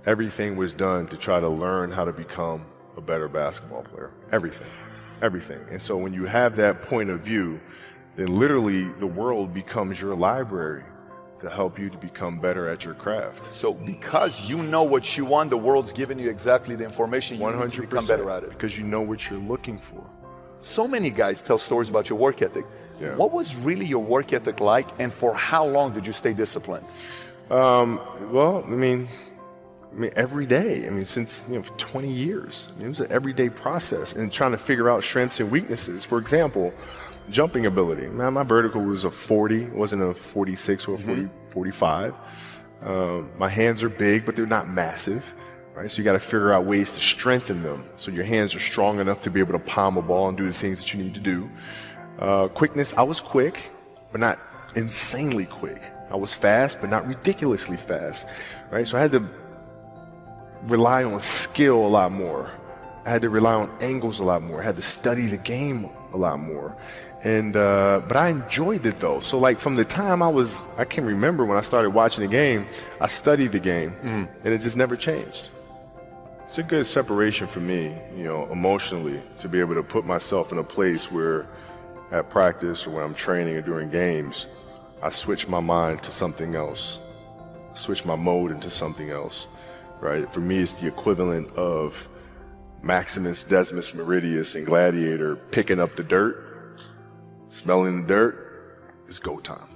Everything was done to try to learn how to become a better basketball player. Everything. And so when you have that point of view, then literally the world becomes your library to help you to become better at your craft. So because you know what you want, the world's giving you exactly the information you need to become better at it. Because you know what you're looking for. So many guys tell stories about your work ethic. Yeah. What was really your work ethic like, and for how long did you stay disciplined? Well, I mean, every day. I mean, since 20 years. It was an everyday process, and trying to figure out strengths and weaknesses. For example, jumping ability. Man, my vertical was a 40, it wasn't a 46 or a 45. My hands are big, but they're not massive. Right? So you got to figure out ways to strengthen them so your hands are strong enough to be able to palm a ball and do the things that you need to do. Quickness, I was quick, but not insanely quick. I was fast, but not ridiculously fast. Right? So I had to rely on skill a lot more. I had to rely on angles a lot more. I had to study the game a lot more. And but I enjoyed it though. So like from the time I can remember when I started watching the game, I studied the game, and it just never changed. It's a good separation for me, emotionally, to be able to put myself in a place where at practice or when I'm training or during games, I switch my mind to something else. I switch my mode into something else, right? For me, it's the equivalent of Maximus Decimus Meridius in Gladiator picking up the dirt, smelling the dirt. It's go time.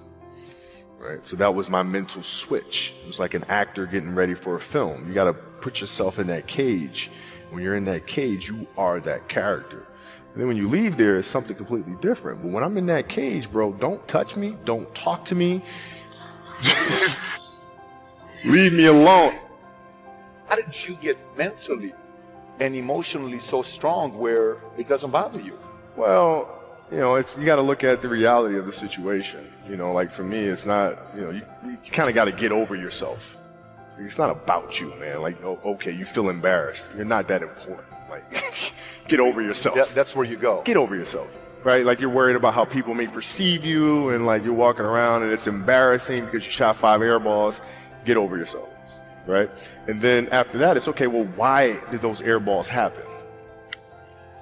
Right? So that was my mental switch. It was like an actor getting ready for a film. You got to put yourself in that cage. When you're in that cage, you are that character. And then when you leave there, it's something completely different. But when I'm in that cage, bro, don't touch me. Don't talk to me. Just leave me alone. How did you get mentally and emotionally so strong where it doesn't bother you? Well, you got to look at the reality of the situation. Like for me, it's not, you kind of got to get over yourself. It's not about you, man. Like, okay, you feel embarrassed. You're not that important. Like, get over yourself. That's where you go. Get over yourself, right? Like you're worried about how people may perceive you, and like you're walking around and it's embarrassing because you shot 5 air balls. Get over yourself, right? And then after that, it's okay, well, why did those air balls happen?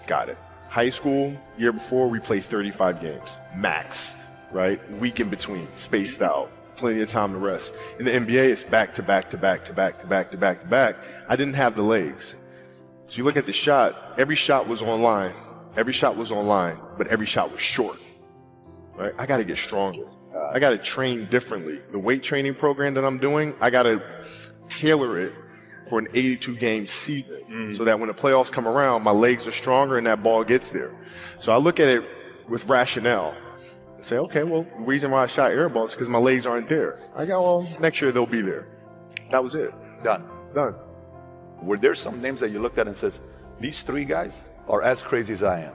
Got it. High school, year before, we played 35 games, max, right? Week in between, spaced out, plenty of time to rest. In the NBA, it's back to back to back to back to back to back to back. I didn't have the legs. So you look at the shot, every shot was online. Every shot was online, but every shot was short, right? I got to get stronger. I got to train differently. The weight training program that I'm doing, I got to tailor it for an 82-game season so that when the playoffs come around, my legs are stronger and that ball gets there. So I look at it with rationale and say, okay, well, the reason why I shot air balls is because my legs aren't there. I go, well, next year they'll be there. That was it. Done. Were there some names that you looked at and says, these 3 guys are as crazy as I am?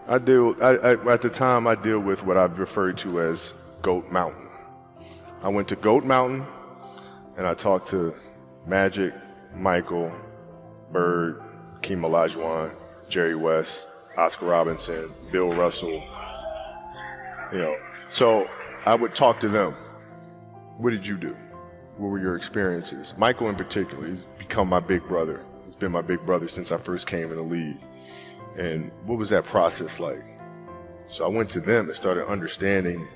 At the time, I deal with what I've referred to as Goat Mountain. I went to Goat Mountain and I talked to Magic, Michael, Bird, Hakeem Olajuwon, Jerry West, Oscar Robinson, Bill Russell. So I would talk to them. What did you do? What were your experiences? Michael in particular, he's become my big brother. He's been my big brother since I first came in the league. And what was that process like? So I went to them and started understanding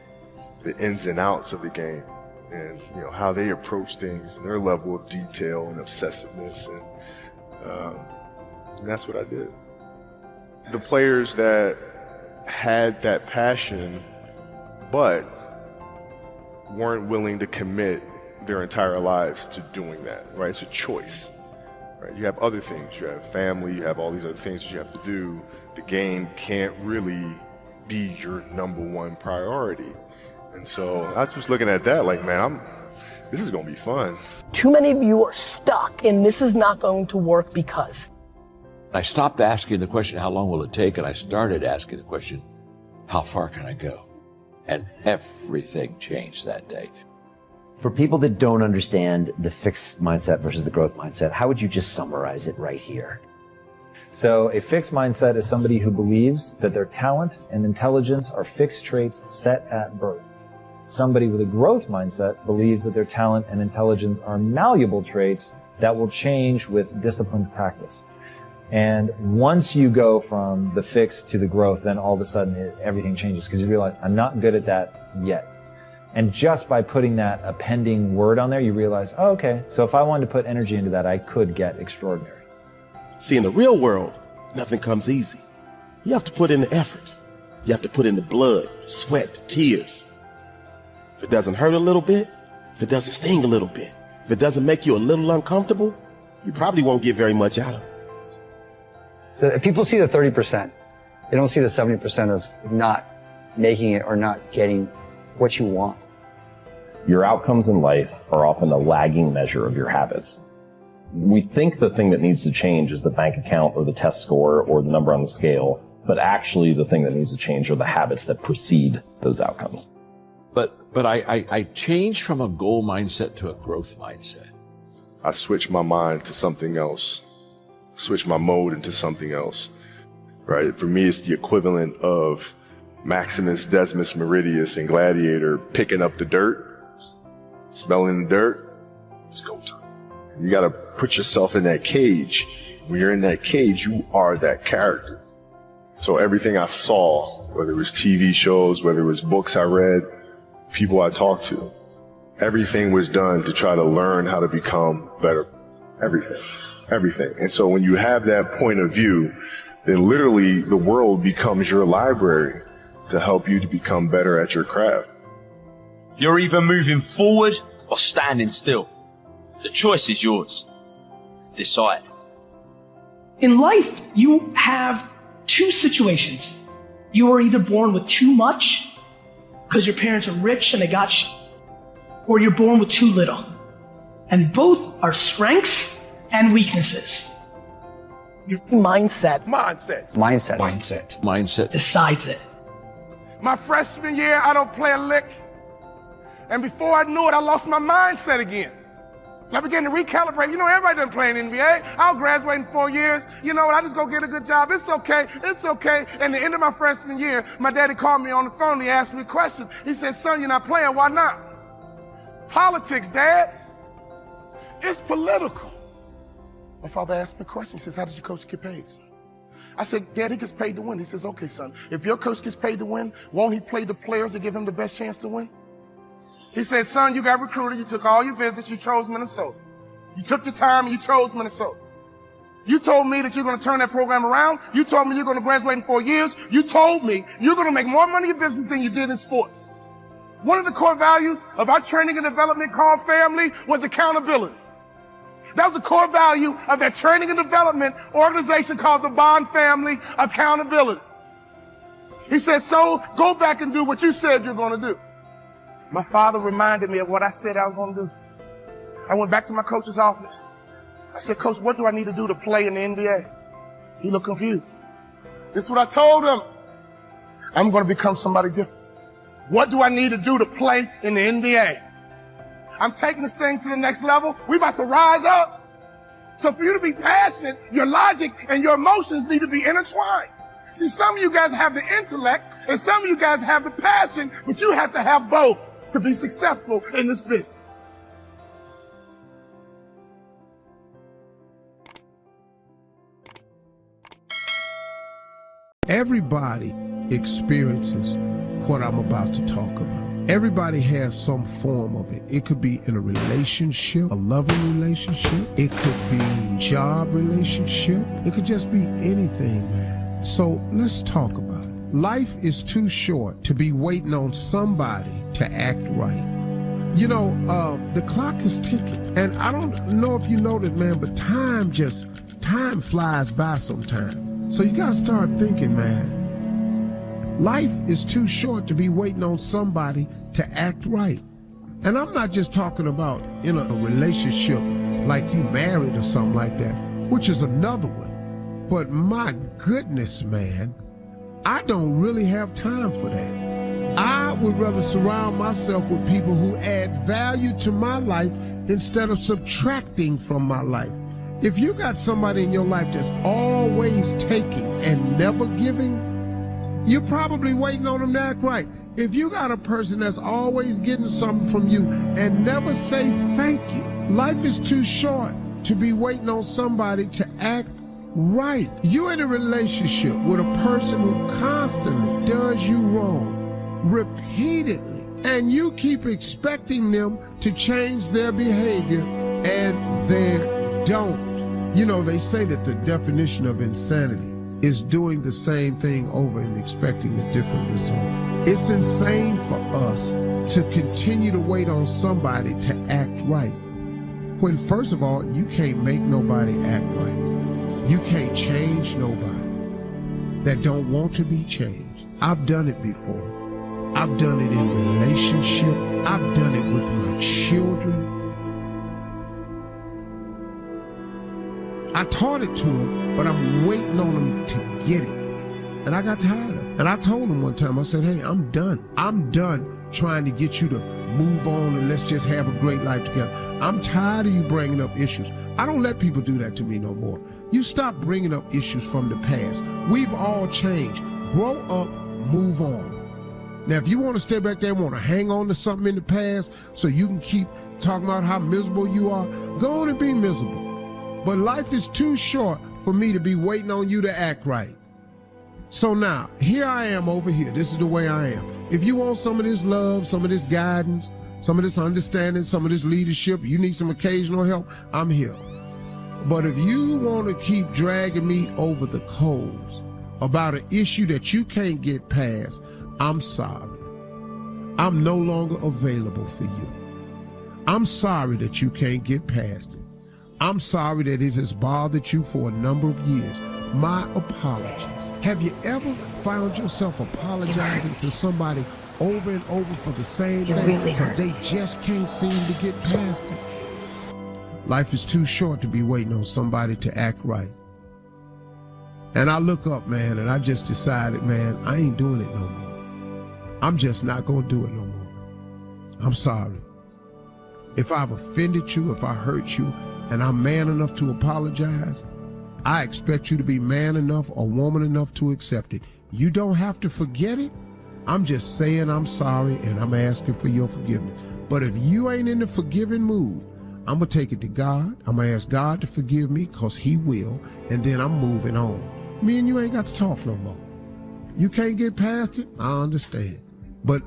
the ins and outs of the game and how they approach things and their level of detail and obsessiveness. And that's what I did. The players that had that passion but weren't willing to commit their entire lives to doing that, right? It's a choice, right? You have other things. You have family, you have all these other things that you have to do. The game can't really be your number one priority. And so I was just looking at that like, man, this is going to be fun. Too many of you are stuck and this is not going to work because. I stopped asking the question, how long will it take? And I started asking the question, how far can I go? And everything changed that day. For people that don't understand the fixed mindset versus the growth mindset, how would you just summarize it right here? So a fixed mindset is somebody who believes that their talent and intelligence are fixed traits set at birth. Somebody with a growth mindset believes that their talent and intelligence are malleable traits that will change with disciplined practice. And once you go from the fix to the growth, then all of a sudden everything changes, because you realize, I'm not good at that yet. And just by putting that appending word on there, you realize, oh, okay, so if I wanted to put energy into that, I could get extraordinary. See, in the real world, nothing comes easy. You have to put in the effort. You have to put in the blood, sweat, tears. If it doesn't hurt a little bit, if it doesn't sting a little bit, if it doesn't make you a little uncomfortable, you probably won't get very much out of it. People see the 30%. They don't see the 70% of not making it or not getting what you want. Your outcomes in life are often a lagging measure of your habits. We think the thing that needs to change is the bank account or the test score or the number on the scale, but actually the thing that needs to change are the habits that precede those outcomes. But I changed from a goal mindset to a growth mindset. I switched my mind to something else, switched my mode into something else, right? For me, it's the equivalent of Maximus Decimus Meridius in Gladiator picking up the dirt, smelling the dirt. It's go time. You got to put yourself in that cage. When you're in that cage, you are that character. So everything I saw, whether it was TV shows, whether it was books I read, people I talked to, everything was done to try to learn how to become better. Everything. And so when you have that point of view, then literally the world becomes your library to help you to become better at your craft. You're either moving forward or standing still. The choice is yours. Decide. In life, you have two situations. You are either born with too much because your parents are rich and they got you, or you're born with too little. And both are strengths and weaknesses. Your mindset decides it. My freshman year, I don't play a lick. And before I knew it, I lost my mindset again. I began to recalibrate. You know, everybody doesn't play in the NBA. I'll graduate in 4 years. You know what? I just go get a good job. It's okay. It's okay. And the end of my freshman year, my daddy called me on the phone. He asked me a question. He said, son, you're not playing. Why not? Politics, Dad. It's political. My father asked me a question. He says, how did your coach get paid, son? I said, Dad, he gets paid to win. He says, okay, son, if your coach gets paid to win, won't he play the players to give him the best chance to win? He said, son, you got recruited. You took all your visits. You chose Minnesota. You took your time and you chose Minnesota. You told me that you're going to turn that program around. You told me you're going to graduate in 4 years. You told me you're going to make more money in business than you did in sports. One of the core values of our training and development called family was accountability. That was a core value of that training and development organization called the Bond Family, accountability. He said, so go back and do what you said you're going to do. My father reminded me of what I said I was going to do. I went back to my coach's office. I said, Coach, what do I need to do to play in the NBA? He looked confused. This is what I told him. I'm going to become somebody different. What do I need to do to play in the NBA? I'm taking this thing to the next level. We're about to rise up. So for you to be passionate, your logic and your emotions need to be intertwined. See, some of you guys have the intellect and some of you guys have the passion, but you have to have both to be successful in this business. Everybody experiences what I'm about to talk about. Everybody has some form of it. It could be in a relationship, a loving relationship. It could be job relationship. It could just be anything, man. So let's talk about it. Life is too short to be waiting on somebody to act right. You know, the clock is ticking. And I don't know if you know that, man, but time flies by sometimes. So you gotta start thinking, man. Life is too short to be waiting on somebody to act right. And I'm not just talking about in a relationship like you married or something like that, which is another one. But my goodness, man, I don't really have time for that. I would rather surround myself with people who add value to my life instead of subtracting from my life. If you got somebody in your life that's always taking and never giving, you're probably waiting on them to act right. If you got a person that's always getting something from you and never say thank you, life is too short to be waiting on somebody to act right. You're in a relationship with a person who constantly does you wrong, repeatedly, and you keep expecting them to change their behavior, and they don't. You know, they say that the definition of insanity is doing the same thing over and expecting a different result. It's insane for us to continue to wait on somebody to act right, when first of all, you can't make nobody act right. You can't change nobody that don't want to be changed. I've done it before. I've done it in relationship. I've done it with my children. I taught it to them, but I'm waiting on them to get it. And I got tired of it. And I told them one time, I said, hey, I'm done. I'm done trying to get you to move on and let's just have a great life together. I'm tired of you bringing up issues. I don't let people do that to me no more. You stop bringing up issues from the past. We've all changed. Grow up, move on. Now, if you want to stay back there and want to hang on to something in the past so you can keep talking about how miserable you are, go on and be miserable. But life is too short for me to be waiting on you to act right. So now, here I am over here. This is the way I am. If you want some of this love, some of this guidance, some of this understanding, some of this leadership, you need some occasional help, I'm here. But if you want to keep dragging me over the coals about an issue that you can't get past, I'm sorry. I'm no longer available for you. I'm sorry that you can't get past it. I'm sorry that it has bothered you for a number of years. My apologies. Have you ever found yourself apologizing to somebody over and over for the same thing, but they just can't seem to get past it? Life is too short to be waiting on somebody to act right. And I look up, man, and I just decided, man, I ain't doing it no more. I'm just not gonna do it no more. I'm sorry. If I've offended you, if I hurt you, and I'm man enough to apologize, I expect you to be man enough or woman enough to accept it. You don't have to forget it. I'm just saying I'm sorry and I'm asking for your forgiveness. But if you ain't in the forgiving mood, I'm going to take it to God. I'm going to ask God to forgive me because he will, and then I'm moving on. Me and you ain't got to talk no more. You can't get past it, I understand. But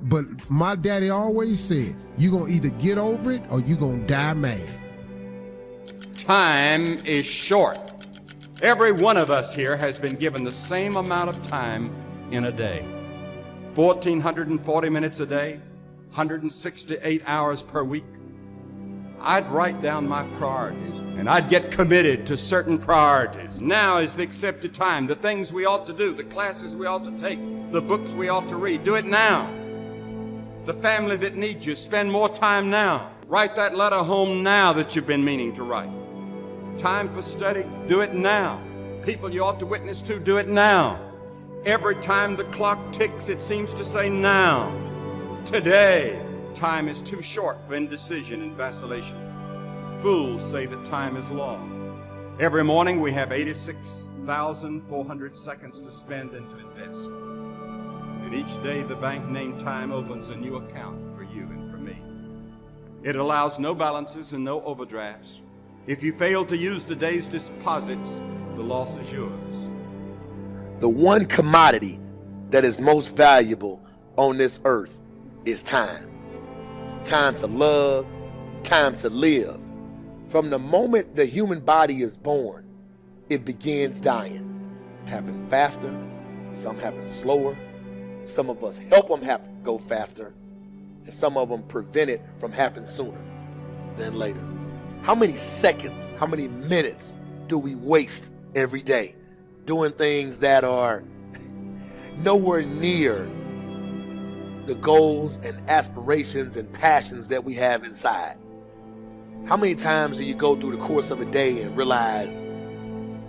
my daddy always said, you're going to either get over it or you're going to die mad. Time is short. Every one of us here has been given the same amount of time in a day. 1,440 minutes a day, 168 hours per week. I'd write down my priorities and I'd get committed to certain priorities. Now is the accepted time. The things we ought to do, the classes we ought to take, the books we ought to read, do it now. The family that needs you, spend more time now. Write that letter home now that you've been meaning to write. Time for study, do it now. People you ought to witness to, do it now. Every time the clock ticks, it seems to say now. Today. Time is too short for indecision and vacillation. Fools say that time is long. Every morning we have 86,400 seconds to spend and to invest. And each day the bank named time opens a new account for you and for me. It allows no balances and no overdrafts. If you fail to use the day's deposits, the loss is yours. The one commodity that is most valuable on this earth is time. Time to love, time to live. From the moment the human body is born, it begins dying. Happen faster, some happen slower. Some of us help them go faster, and some of them prevent it from happening sooner than later. How many seconds, how many minutes do we waste every day doing things that are nowhere near the goals and aspirations and passions that we have inside? How many times do you go through the course of a day and realize,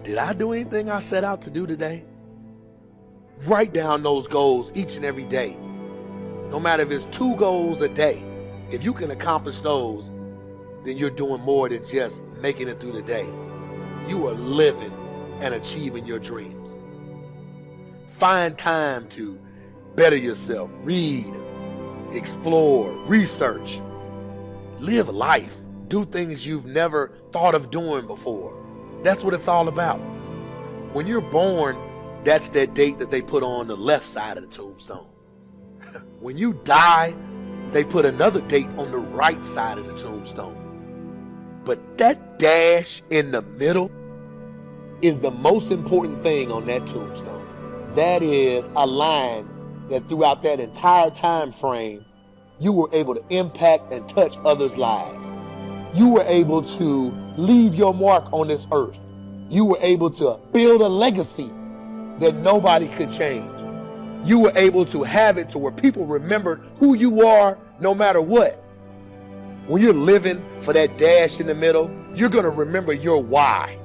did I do anything I set out to do today? Write down those goals each and every day. No matter if it's 2 goals a day, if you can accomplish those, then you're doing more than just making it through the day. You are living and achieving your dreams. Find time to better yourself, read, explore, research, live life, do things you've never thought of doing before. That's what it's all about. When you're born, that's that date that they put on the left side of the tombstone. When you die, they put another date on the right side of the tombstone. But that dash in the middle is the most important thing on that tombstone. That is a line that throughout that entire time frame, you were able to impact and touch others' lives. You were able to leave your mark on this earth. You were able to build a legacy that nobody could change. You were able to have it to where people remembered who you are no matter what. When you're living for that dash in the middle, you're going to remember your why.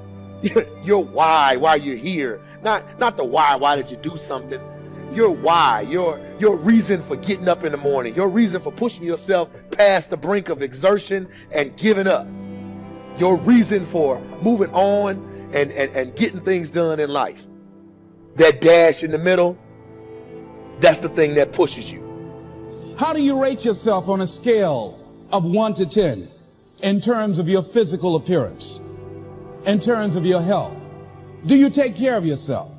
Your why you're here. Not the why did you do something? Your why, your reason for getting up in the morning, your reason for pushing yourself past the brink of exertion and giving up. Your reason for moving on and getting things done in life. That dash in the middle, that's the thing that pushes you. How do you rate yourself on a scale of 1 to 10 in terms of your physical appearance, in terms of your health? Do you take care of yourself?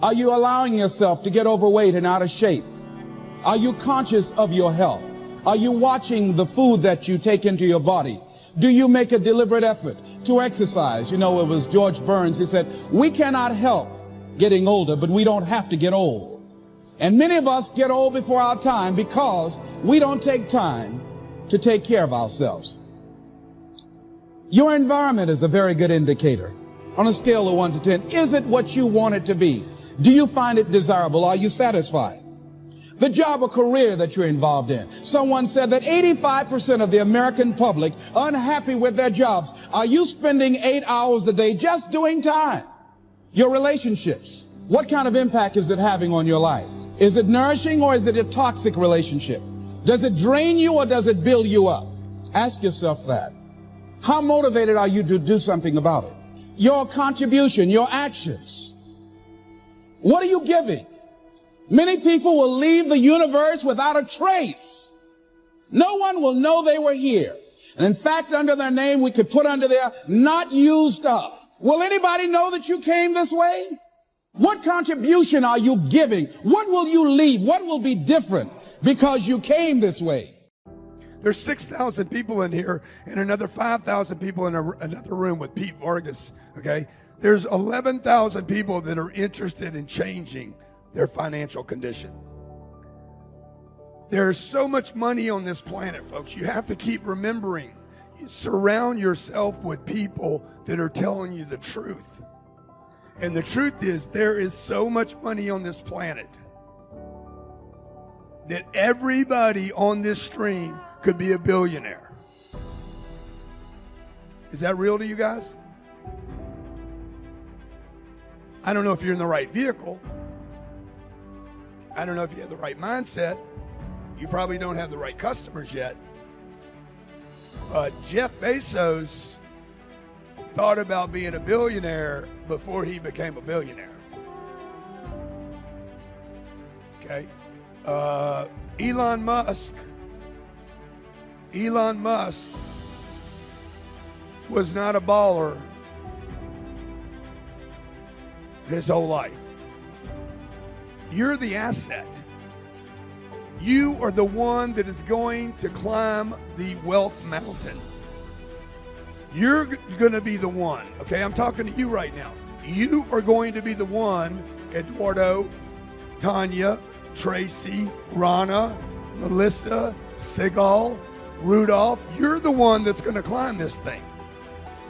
Are you allowing yourself to get overweight and out of shape? Are you conscious of your health? Are you watching the food that you take into your body? Do you make a deliberate effort to exercise? You know, it was George Burns, he said, we cannot help getting older, but we don't have to get old. And many of us get old before our time because we don't take time to take care of ourselves. Your environment is a very good indicator. On a scale of 1 to 10, is it what you want it to be? Do you find it desirable? Are you satisfied? The job or career that you're involved in. Someone said that 85% of the American public are unhappy with their jobs. Are you spending 8 hours a day just doing time? Your relationships. What kind of impact is it having on your life? Is it nourishing or is it a toxic relationship? Does it drain you or does it build you up? Ask yourself that. How motivated are you to do something about it? Your contribution, your actions. What are you giving? Many people will leave the universe without a trace. No one will know they were here. And in fact, under their name, we could put under there, not used up. Will anybody know that you came this way? What contribution are you giving? What will you leave? What will be different because you came this way? There's 6,000 people in here and another 5,000 people in another room with Pete Vargas, okay? There's 11,000 people that are interested in changing their financial condition. There's so much money on this planet, folks. You have to keep remembering. Surround yourself with people that are telling you the truth. And the truth is, there is so much money on this planet that everybody on this stream could be a billionaire. Is that real to you guys? I don't know if you're in the right vehicle. I don't know if you have the right mindset. You probably don't have the right customers yet. But Jeff Bezos thought about being a billionaire before he became a billionaire. Okay. Elon Musk was not a baller his whole life. You're the asset. You are the one that is going to climb the wealth mountain. You're going to be the one, okay? I'm talking to you right now. You are going to be the one, Eduardo, Tanya, Tracy, Rana, Melissa, Sigal, Rudolph. You're the one that's going to climb this thing.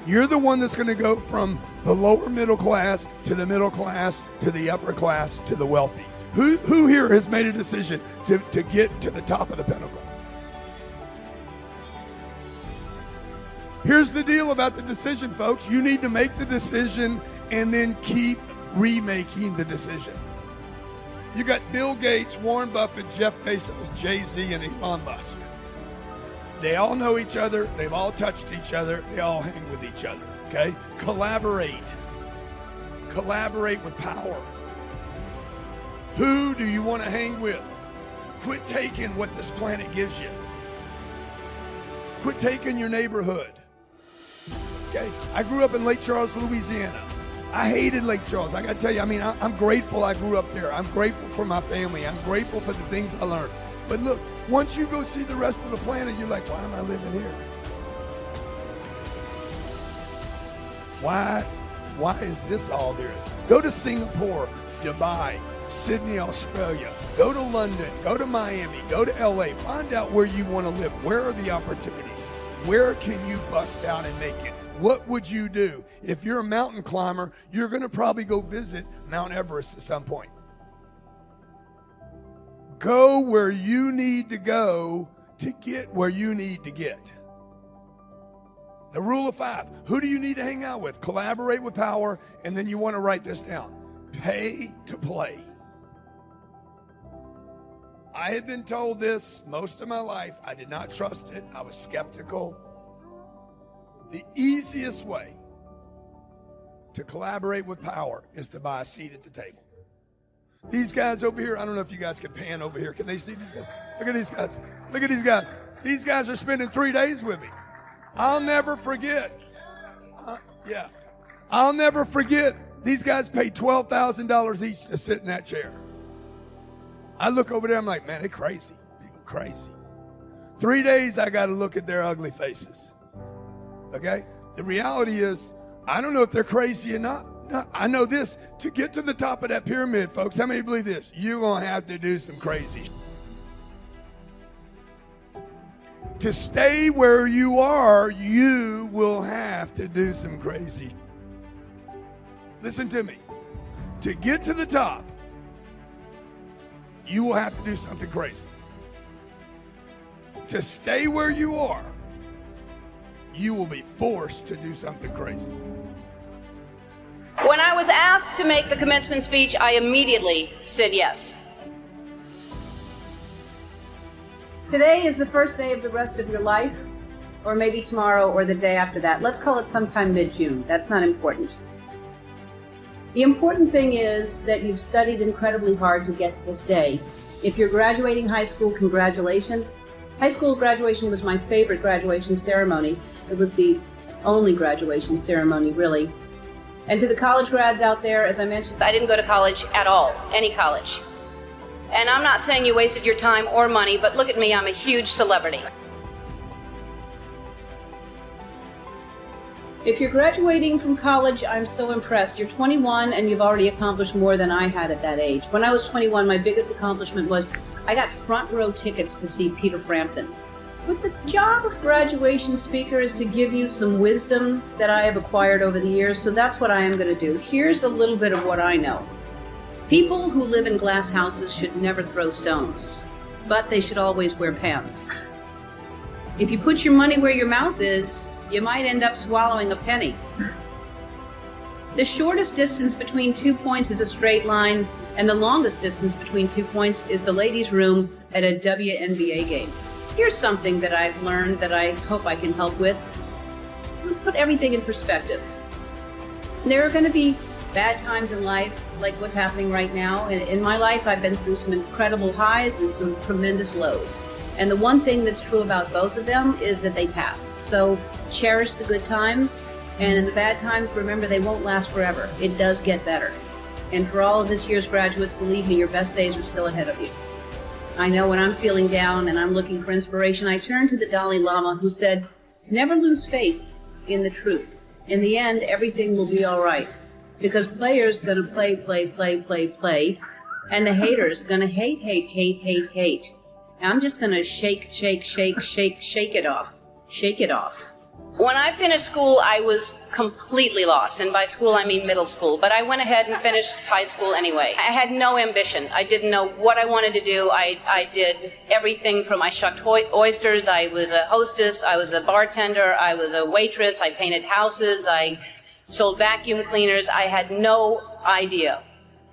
You're the one that's going to go from the lower middle class to the middle class to the upper class to the wealthy. Who here has made a decision to get to the top of the pinnacle? Here's the deal about the decision, folks. You need to make the decision and then keep remaking the decision. You got Bill Gates, Warren Buffett, Jeff Bezos, Jay-Z, and Elon Musk. They all know each other. They've all touched each other. They all hang with each other, okay? Collaborate. Collaborate with power. Who do you want to hang with? Quit taking what this planet gives you. Quit taking your neighborhood. okay? I grew up in Lake Charles, Louisiana. I hated Lake Charles. I got to tell you, I mean, I'm grateful I grew up there. I'm grateful for my family. I'm grateful for the things I learned. But look, once you go see the rest of the planet, you're like, why am I living here? Why is this all there is? Go to Singapore, Dubai, Sydney, Australia. Go to London, go to Miami, go to LA. Find out where you want to live. Where are the opportunities? Where can you bust out and make it? What would you do? If you're a mountain climber, you're going to probably go visit Mount Everest at some point. Go where you need to go to get where you need to get. The rule of 5. Who do you need to hang out with? Collaborate with power, and then you want to write this down. Pay to play. I had been told this most of my life. I did not trust it. I was skeptical. The easiest way to collaborate with power is to buy a seat at the table. These guys over here, I don't know if you guys can pan over here. Can they see these guys? Look at these guys. Look at these guys. These guys are spending 3 days with me. I'll never forget. I'll never forget. These guys paid $12,000 each to sit in that chair. I look over there, I'm like, man, they're crazy. People crazy. 3 days, I got to look at their ugly faces. Okay? The reality is, I don't know if they're crazy or not. No, I know this. To get to the top of that pyramid, folks, how many believe this? You're going to have to do some crazy shit. To stay where you are, you will have to do some crazy shit. Listen to me. To get to the top, you will have to do something crazy. To stay where you are, you will be forced to do something crazy. When I was asked to make the commencement speech, I immediately said yes. Today is the first day of the rest of your life, or maybe tomorrow or the day after that. Let's call it sometime mid-June. That's not important. The important thing is that you've studied incredibly hard to get to this day. If you're graduating high school, congratulations. High school graduation was my favorite graduation ceremony. It was the only graduation ceremony, really. And to the college grads out there, as I mentioned, I didn't go to college at all, any college. And I'm not saying you wasted your time or money, but look at me, I'm a huge celebrity. If you're graduating from college, I'm so impressed. You're 21 and you've already accomplished more than I had at that age. When I was 21, my biggest accomplishment was I got front row tickets to see Peter Frampton. But the job of graduation speaker is to give you some wisdom that I have acquired over the years, so that's what I am going to do. Here's a little bit of what I know. People who live in glass houses should never throw stones, but they should always wear pants. If you put your money where your mouth is, you might end up swallowing a penny. The shortest distance between 2 points is a straight line, and the longest distance between 2 points is the ladies' room at a WNBA game. Here's something that I've learned that I hope I can help with. Put everything in perspective. There are going to be bad times in life, like what's happening right now. In my life, I've been through some incredible highs and some tremendous lows. And the one thing that's true about both of them is that they pass. So cherish the good times, and in the bad times, remember they won't last forever. It does get better. And for all of this year's graduates, believe me, your best days are still ahead of you. I know when I'm feeling down and I'm looking for inspiration, I turn to the Dalai Lama, who said, never lose faith in the truth. In the end, everything will be all right. Because players gonna play, and the haters gonna hate. I'm just gonna shake it off. Shake it off. When I finished school, I was completely lost. And by school, I mean middle school. But I went ahead and finished high school anyway. I had no ambition. I didn't know what I wanted to do. I did everything from I shucked oysters, I was a hostess, I was a bartender, I was a waitress, I painted houses, I sold vacuum cleaners. I had no idea.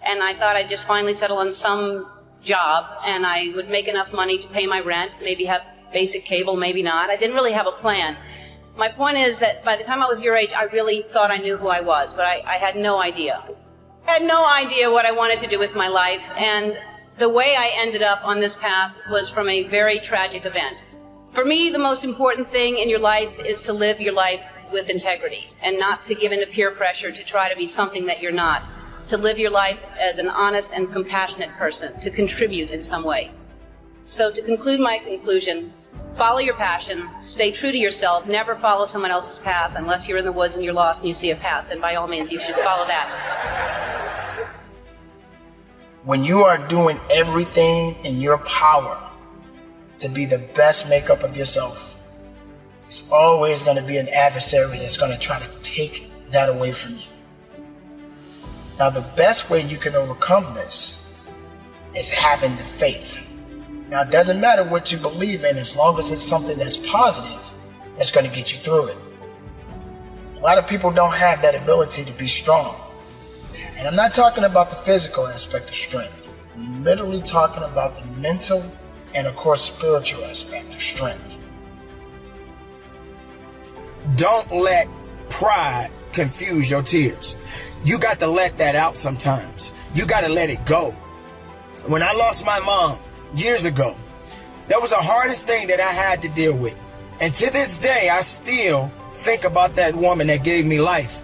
And I thought I'd just finally settle on some job and I would make enough money to pay my rent, maybe have basic cable, maybe not. I didn't really have a plan. My point is that by the time I was your age, I really thought I knew who I was, but I had no idea. I had no idea what I wanted to do with my life, and the way I ended up on this path was from a very tragic event. For me, the most important thing in your life is to live your life with integrity and not to give in to peer pressure to try to be something that you're not, to live your life as an honest and compassionate person, to contribute in some way. So to conclude my conclusion, follow your passion, stay true to yourself, never follow someone else's path unless you're in the woods and you're lost and you see a path, then by all means you should follow that. When you are doing everything in your power to be the best makeup of yourself, there's always going to be an adversary that's going to try to take that away from you. Now, the best way you can overcome this is having the faith. Now, it doesn't matter what you believe in as long as it's something that's positive that's going to get you through it. A lot of people don't have that ability to be strong. And I'm not talking about the physical aspect of strength. I'm literally talking about the mental and, of course, spiritual aspect of strength. Don't let pride confuse your tears. You got to let that out sometimes. You got to let it go. When I lost my mom years ago, that was the hardest thing that I had to deal with. And to this day, I still think about that woman that gave me life.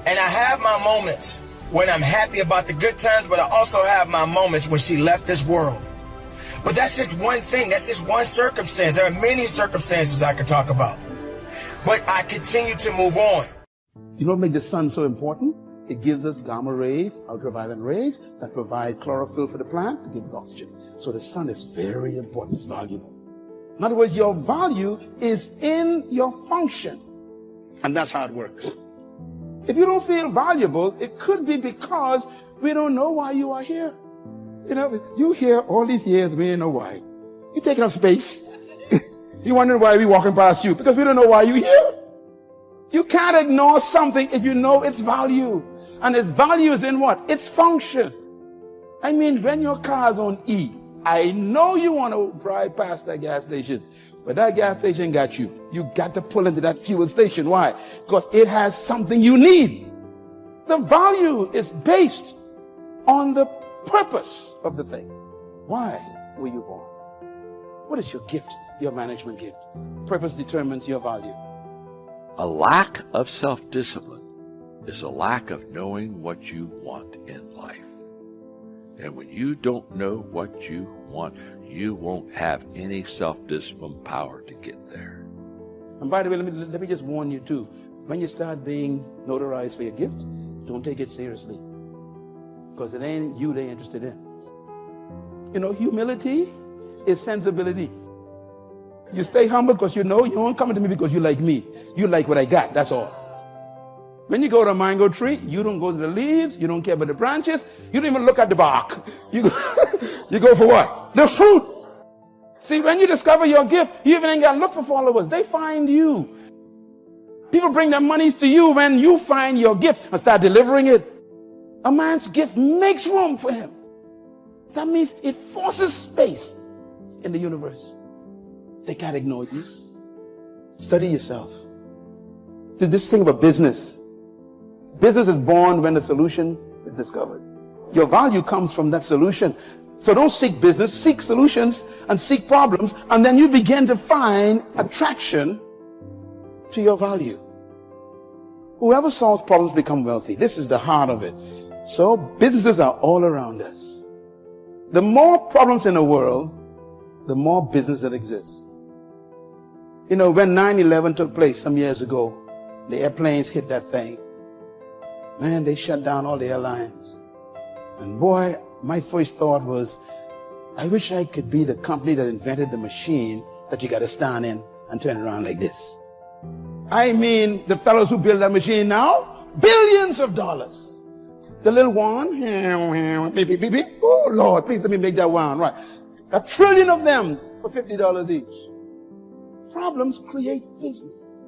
And I have my moments when I'm happy about the good times, but I also have my moments when she left this world. But that's just one thing. That's just one circumstance. There are many circumstances I could talk about. But I continue to move on. You know what makes the sun so important? It gives us gamma rays, ultraviolet rays, that provide chlorophyll for the plant to give us oxygen. So the sun is very important. It's valuable. In other words, your value is in your function. And that's how it works. If you don't feel valuable, it could be because we don't know why you are here. You know, you here all these years, we don't know why. You're taking up space. You wondering why we walking past you, because we don't know why you're here. You can't ignore something if you know its value. And its value is in what? Its function. I mean, when your car's on E, I know you want to drive past that gas station, but that gas station got you. You got to pull into that fuel station. Why? Because it has something you need. The value is based on the purpose of the thing. Why were you born? What is your gift, your management gift? Purpose determines your value. A lack of self-discipline is a lack of knowing what you want in life. And when you don't know what you want, you won't have any self-discipline power to get there. And by the way, let me just warn you too. When you start being notarized for your gift, don't take it seriously. Because it ain't you they're interested in. You know, humility is sensibility. You stay humble because you know you don't come to me because you like me. You like what I got, that's all. When you go to a mango tree, you don't go to the leaves, you don't care about the branches, you don't even look at the bark. You go for what? The fruit. See, when you discover your gift, you even ain't got to look for followers. They find you. People bring their monies to you when you find your gift and start delivering it. A man's gift makes room for him. That means it forces space in the universe. They can't ignore you. Study yourself. This thing about business. Business is born when the solution is discovered. Your value comes from that solution. So don't seek business, seek solutions and seek problems, and then you begin to find attraction to your value. Whoever solves problems become wealthy. This is the heart of it. So businesses are all around us. The more problems in the world, the more business that exists. You know, when 9/11 took place some years ago, the airplanes hit that thing. Man, they shut down all the airlines. And boy, my first thought was, I wish I could be the company that invented the machine that you got to stand in and turn around like this. I mean, the fellows who build that machine now, billions of dollars. The little one, beep, beep, beep, beep. Oh Lord, please let me make that one right. 1 trillion of them for $50 each. Problems create business.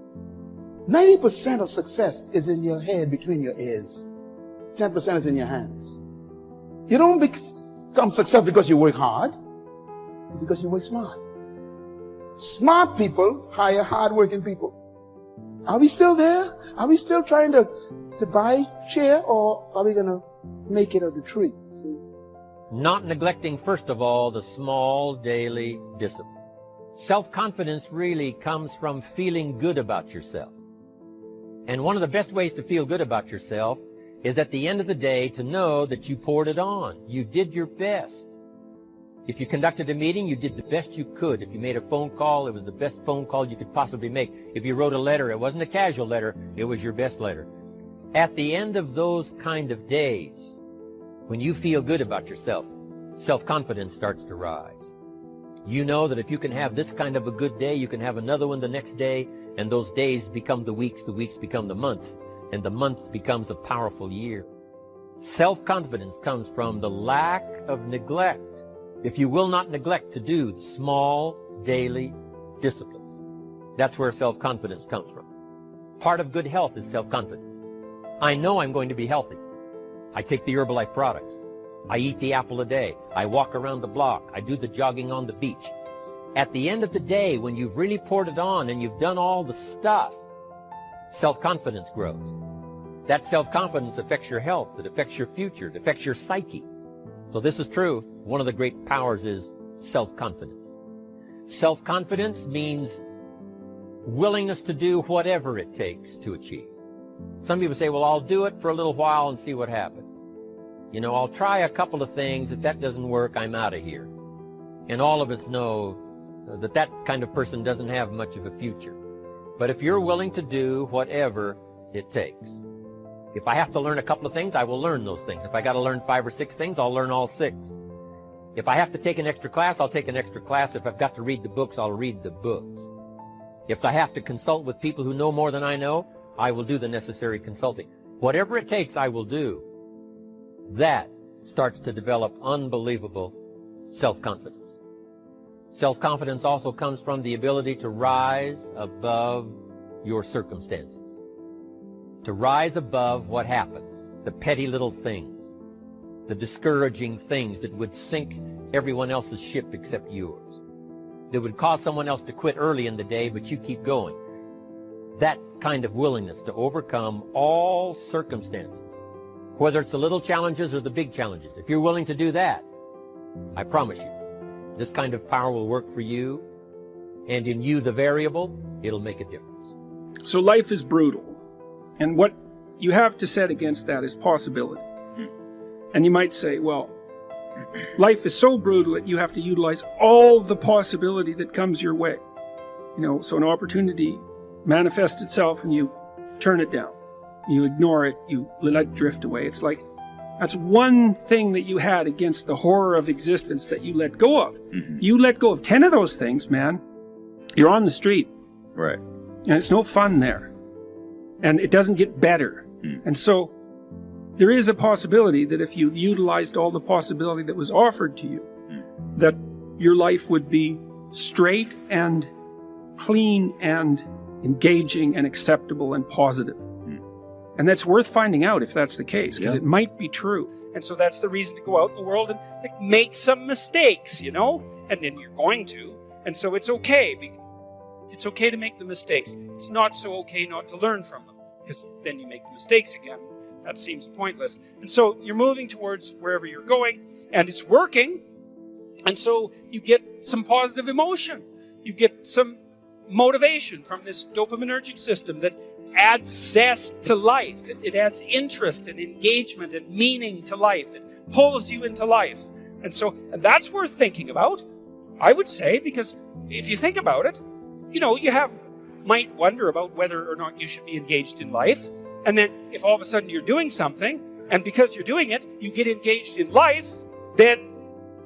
90% of success is in your head, between your ears. 10% is in your hands. You don't become successful because you work hard. It's because you work smart. Smart people hire hard-working people. Are we still there? Are we still trying to buy chair, or are we going to make it of the tree? See? Not neglecting, first of all, the small daily discipline. Self-confidence really comes from feeling good about yourself. And one of the best ways to feel good about yourself is at the end of the day to know that you poured it on. You did your best. If you conducted a meeting, you did the best you could. If you made a phone call, it was the best phone call you could possibly make. If you wrote a letter, it wasn't a casual letter, it was your best letter. At the end of those kind of days, when you feel good about yourself, self-confidence starts to rise. You know that if you can have this kind of a good day, you can have another one the next day, and those days become the weeks become the months, and the month becomes a powerful year. Self-confidence comes from the lack of neglect. If you will not neglect to do the small daily disciplines, that's where self-confidence comes from. Part of good health is self-confidence. I know I'm going to be healthy. I take the Herbalife products. I eat the apple a day. I walk around the block. I do the jogging on the beach. At the end of the day, when you've really poured it on and you've done all the stuff, self-confidence grows. That self-confidence affects your health. It affects your future. It affects your psyche. So this is true. One of the great powers is self-confidence. Self-confidence means willingness to do whatever it takes to achieve. Some people say, well, I'll do it for a little while and see what happens. You know, I'll try a couple of things. If that doesn't work, I'm out of here. And all of us know that that kind of person doesn't have much of a future. But if you're willing to do whatever it takes, if I have to learn a couple of things, I will learn those things. If I got to learn 5 or 6 things, I'll learn all 6. If I have to take an extra class, I'll take an extra class. If I've got to read the books, I'll read the books. If I have to consult with people who know more than I know, I will do the necessary consulting. Whatever it takes, I will do. That starts to develop unbelievable self-confidence. Self-confidence also comes from the ability to rise above your circumstances, to rise above what happens, the petty little things, the discouraging things that would sink everyone else's ship except yours, that would cause someone else to quit early in the day, but you keep going. That kind of willingness to overcome all circumstances, whether it's the little challenges or the big challenges. If you're willing to do that, I promise you, this kind of power will work for you, and in you, the variable, it'll make a difference. So life is brutal, and what you have to set against that is possibility. And you might say, well, life is so brutal that you have to utilize all the possibility that comes your way. You know, so an opportunity manifests itself and you turn it down. You ignore it, you let it drift away. It's like, that's one thing that you had against the horror of existence that you let go of. Mm-hmm. You let go of 10 of those things, man, you're on the street. Right. And it's no fun there. And it doesn't get better. Mm. And so there is a possibility that if you utilized all the possibility that was offered to you, that your life would be straight and clean and engaging and acceptable and positive. And that's worth finding out if that's the case, because it might be true. And so that's the reason to go out in the world and make some mistakes, you know? And then you're going to. And so it's okay. It's okay to make the mistakes. It's not so okay not to learn from them, because then you make the mistakes again. That seems pointless. And so you're moving towards wherever you're going, and it's working. And so you get some positive emotion. You get some motivation from this dopaminergic system that adds zest to life. It adds interest and engagement and meaning to life. It pulls you into life. And that's worth thinking about, I would say, because if you think about it, you know, might wonder about whether or not you should be engaged in life. And then if all of a sudden you're doing something, and because you're doing it, you get engaged in life, then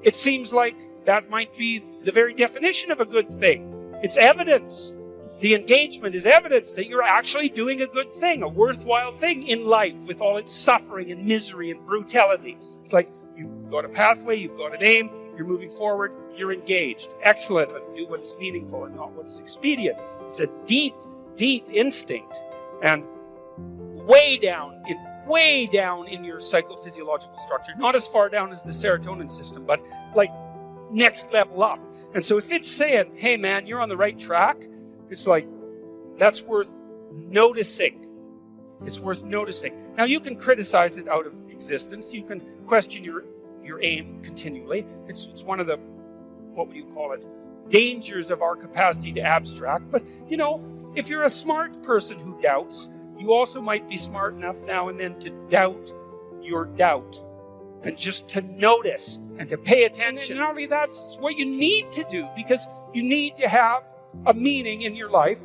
it seems like that might be the very definition of a good thing. It's evidence. The engagement is evidence that you're actually doing a good thing, a worthwhile thing in life with all its suffering and misery and brutality. It's like you've got a pathway, you've got an aim, you're moving forward, you're engaged. Excellent. Do what is meaningful and not what is expedient. It's a deep, deep instinct. And way down in your psychophysiological structure, not as far down as the serotonin system, but like next level up. And so if it's saying, hey man, you're on the right track, it's like, that's worth noticing. It's worth noticing. Now you can criticize it out of existence. You can question your aim continually. It's one of the, what would you call it, dangers of our capacity to abstract. But, you know, if you're a smart person who doubts, you also might be smart enough now and then to doubt your doubt. And just to notice and to pay attention. And not only that's what you need to do, because you need to have a meaning in your life.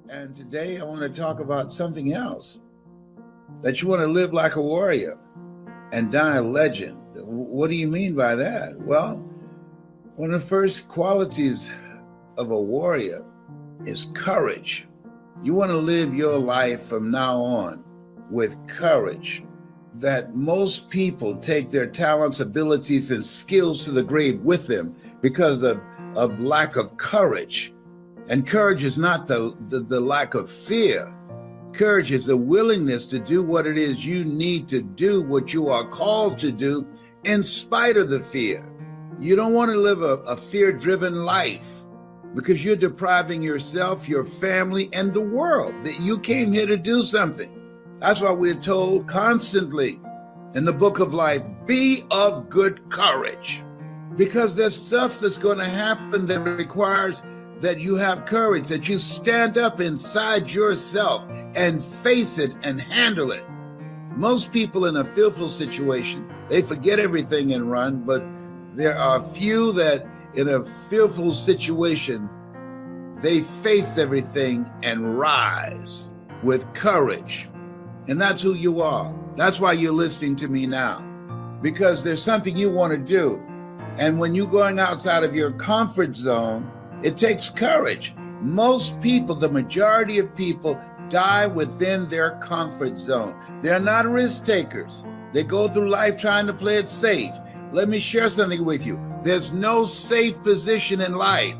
And today I want to talk about something else. That you want to live like a warrior and die a legend. What do you mean by that? Well, one of the first qualities of a warrior is courage. You want to live your life from now on with courage. That most people take their talents, abilities, and skills to the grave with them because of lack of courage. And courage is not the lack of fear. Courage is the willingness to do what it is you need to do, what you are called to do, in spite of the fear. You don't want to live a fear-driven life because you're depriving yourself, your family, and the world that you came here to do something. That's why we're told constantly in the book of life, be of good courage. Because there's stuff that's going to happen that requires that you have courage, that you stand up inside yourself and face it and handle it. Most people in a fearful situation, they forget everything and run, but there are few that in a fearful situation, they face everything and rise with courage. And that's who you are. That's why you're listening to me now, because there's something you want to do. And when you're going outside of your comfort zone, it takes courage. Most people, the majority of people, die within their comfort zone. They're not risk takers. They go through life trying to play it safe. Let me share something with you. There's no safe position in life.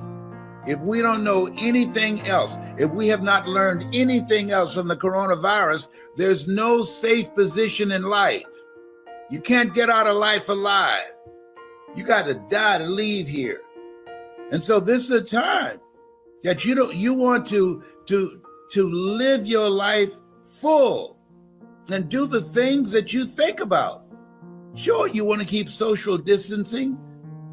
If we don't know anything else, if we have not learned anything else from the coronavirus, there's no safe position in life. You can't get out of life alive. You got to die to leave here. And so this is a time that you want to live your life full and do the things that you think about. Sure, you want to keep social distancing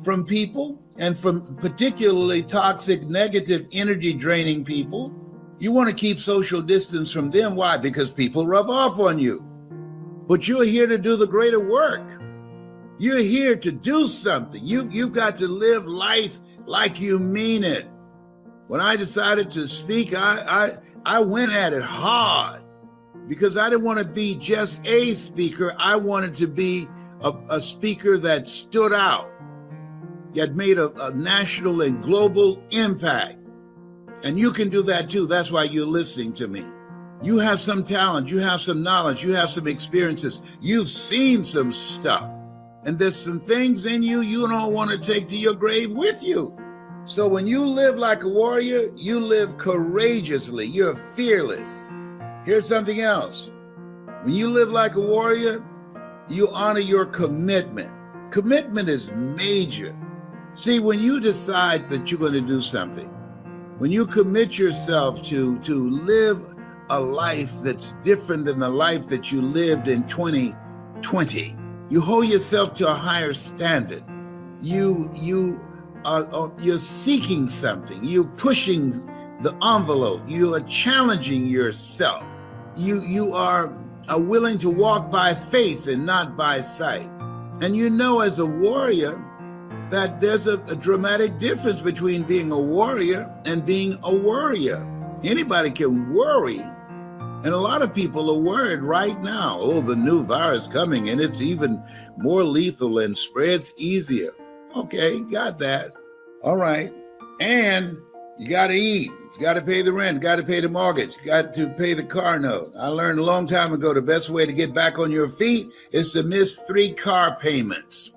from people and from particularly toxic, negative, energy draining people. You want to keep social distance from them. Why? Because people rub off on you. But you're here to do the greater work. You're here to do something. You've got to live life like you mean it. When I decided to speak, I went at it hard because I didn't want to be just a speaker. I wanted to be a speaker that stood out, that made a national and global impact. And you can do that too. That's why you're listening to me. You have some talent, you have some knowledge, you have some experiences. You've seen some stuff. And there's some things in you don't want to take to your grave with you. So when you live like a warrior, you live courageously. You're fearless. Here's something else. When you live like a warrior, you honor your commitment. Commitment is major. See, when you decide that you're going to do something, when you commit yourself to live a life that's different than the life that you lived in 2020, you hold yourself to a higher standard. You're seeking something. You're pushing the envelope. You are challenging yourself. You are willing to walk by faith and not by sight. And you know, as a warrior, that there's a dramatic difference between being a warrior and being a worrier. Anybody can worry. And a lot of people are worried right now. Oh, the new virus coming and it's even more lethal and spreads easier. Okay, got that. All right. And you got to eat. You got to pay the rent, got to pay the mortgage, got to pay the car note. I learned a long time ago the best way to get back on your feet is to miss 3 car payments.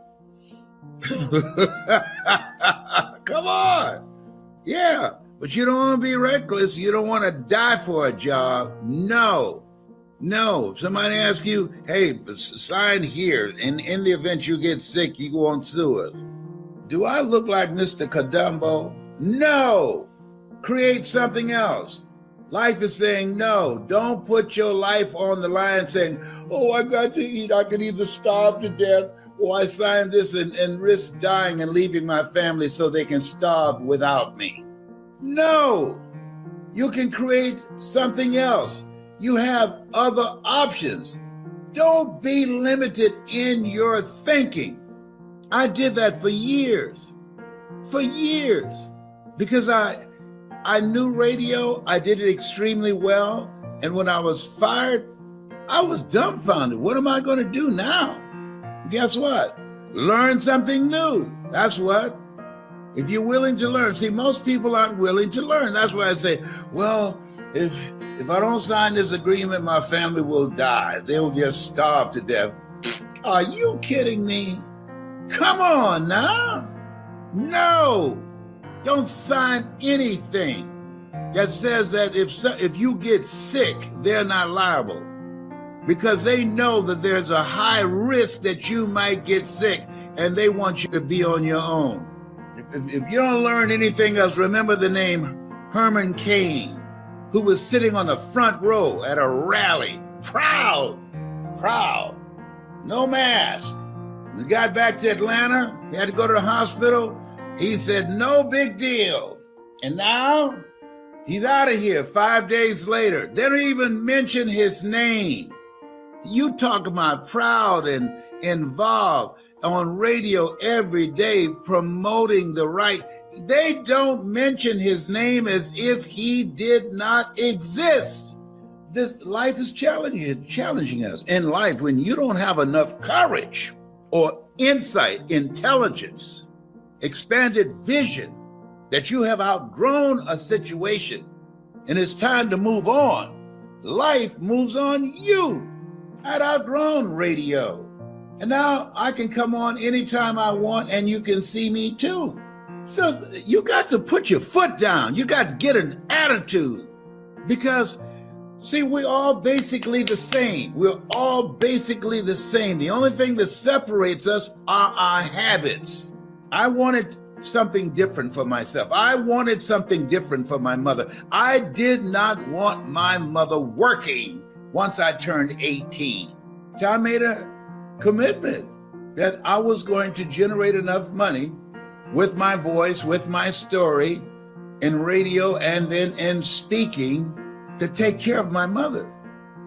Come on. Yeah, but you don't want to be reckless. You don't want to die for a job. No. If somebody asks you, hey, sign here, and in the event you get sick, you go on sue us. Do I look like Mr. Kadumbo? No. Create something else. Life is saying, no, don't put your life on the line saying, oh, I got to eat. I could either starve to death or I sign this and risk dying and leaving my family so they can starve without me. No, you can create something else. You have other options. Don't be limited in your thinking. I did that for years, because I knew radio. I did it extremely well. And when I was fired, I was dumbfounded. What am I going to do now? Guess what? Learn something new. That's what. If you're willing to learn. See, most people aren't willing to learn. That's why I say, well, if I don't sign this agreement, my family will die. They'll just starve to death. Are you kidding me? Come on now. No. Don't sign anything that says that if you get sick, they're not liable, because they know that there's a high risk that you might get sick and they want you to be on your own. If you don't learn anything else, remember the name Herman Cain, who was sitting on the front row at a rally, proud, no mask. When he got back to Atlanta, he had to go to the hospital. He said, no big deal. And now he's out of here 5 days later. They don't even mention his name. You talk about proud and involved on radio every day, promoting the right. They don't mention his name as if he did not exist. This life is challenging us. In life, when you don't have enough courage or insight, intelligence, expanded vision, that you have outgrown a situation and it's time to move on, life moves on you. I'd outgrown radio. And now I can come on anytime I want and you can see me too. So you got to put your foot down. You got to get an attitude, because see, we're all basically the same. We're all basically the same. The only thing that separates us are our habits. I wanted something different for myself. I wanted something different for my mother. I did not want my mother working once I turned 18. So I made a commitment that I was going to generate enough money with my voice, with my story, in radio and then in speaking, to take care of my mother.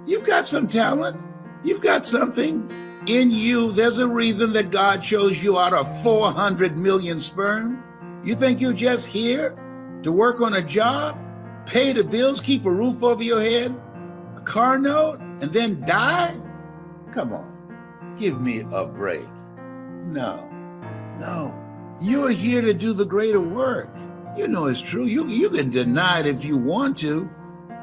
You've got some talent. You've got something in you. There's a reason that God chose you out of 400 million sperm. You think you're just here to work on a job, pay the bills, keep a roof over your head, a car note, and then die? Come on, give me a break. No. You're here to do the greater work. You know it's true. You can deny it if you want to.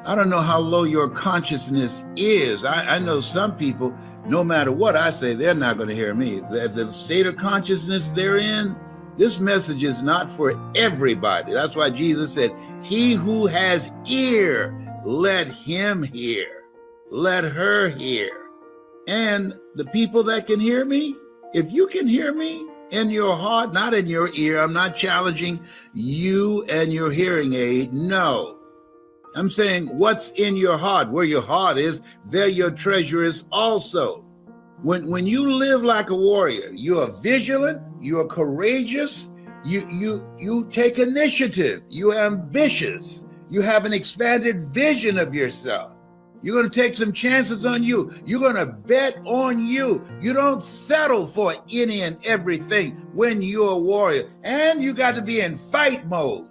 I don't know how low your consciousness is. I know some people, no matter what I say, they're not going to hear me. The state of consciousness they're in, this message is not for everybody. That's why Jesus said, he who has ear, let him hear. Let her hear. And the people that can hear me, if you can hear me in your heart, not in your ear, I'm not challenging you and your hearing aid. No. I'm saying what's in your heart. Where your heart is, there your treasure is also. When you live like a warrior, you are vigilant, you are courageous, you take initiative, you're ambitious, you have an expanded vision of yourself. You're going to take some chances on you. You're going to bet on you. You don't settle for any and everything when you're a warrior. And you got to be in fight mode.